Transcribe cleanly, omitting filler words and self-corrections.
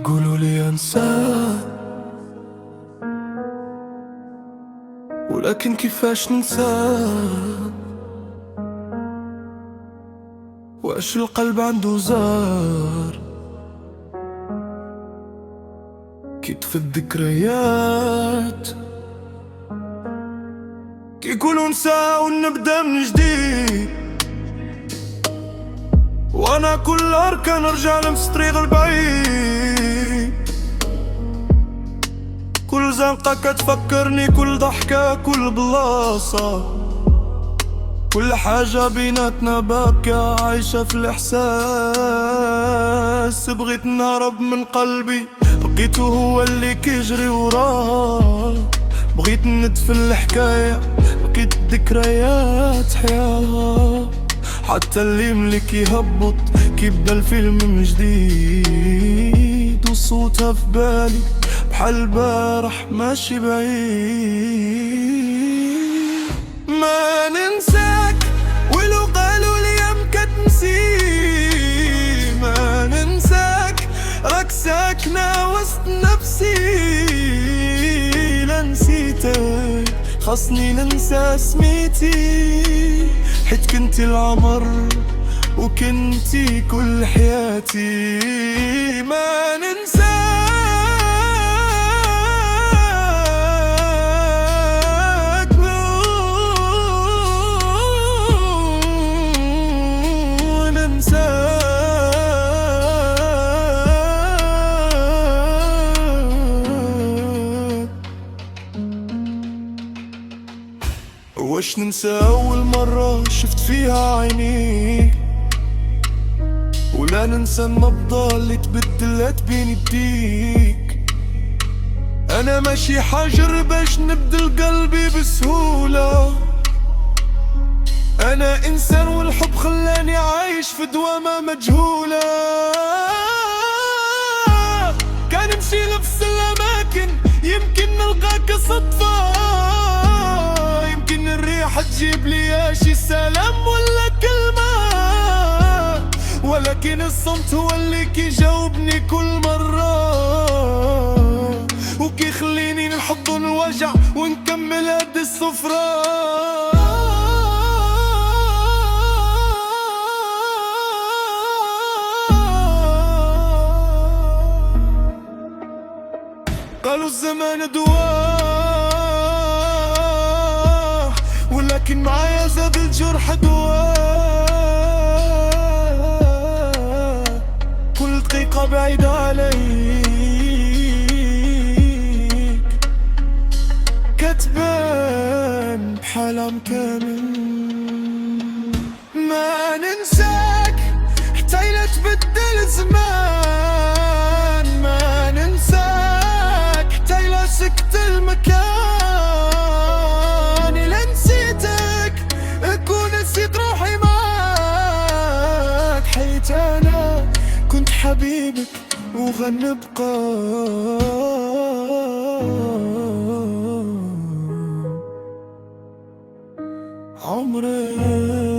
يقولوا لي انساه، ولكن كيفاش ننساه؟ واش القلب عنده زار كيطفي الذكريات؟ كيقولوا نساه ونبدا من جديد، وانا كل نهار كنرجع لنفس الطريق البعيد. كل زنقة كتفكرني، كل ضحكة، كل بلاصة، كل حاجة بيناتنا باكية عايشة في الإحساس. بغيت نهرب من قلبي، بقيتو هو اللي كيجري وراه. بغيت ندفن الحكاية، بقيت الذكريات حياة. حتى اللي ملك يهبط كيبدا الفيلم من جديد، وصوتها في بالي بحال البارح ماشي بعيد. ما ننساك ولو قالوا لي يمكن تنسي، ما ننساك راك ساكنة وسط نفسي. لا نسيتك خاصني ننسى سميتي، حيت كنتي العمر وكنتي كل حياتي. ما ننساك واش ننسى أول مرة شفت فيها عينيك، ولا ننسى النبضة اللي تبدلت بين يديك. أنا ماشي حجر باش نبدل قلبي بسهولة، أنا إنسان والحب خلاني عايش في دوامة مجهولة. كان نمشي لنفس الأماكن، يمكن نلقاك صدفة، يمكن الريحة تجيب لي شي سلام ولا كلمة، ولكن الصمت هو اللي كيجاوبني كل مرة، وكيخليني نحضن الوجع ونكمل هاد السفرة. قالوا الزمان دواه، ولكن معايا زاد الجرح دواه. كل دقيقة بعيدة عليك كتبان بحلم كامل. ما ننساك حتى إلا تبدل زمان، ما ننساك حتى إلا سكت المكان. إلا نسيتك أكون نسيت روحي معاك، حيت أنا كنت حبيبك وغنبقى عمري.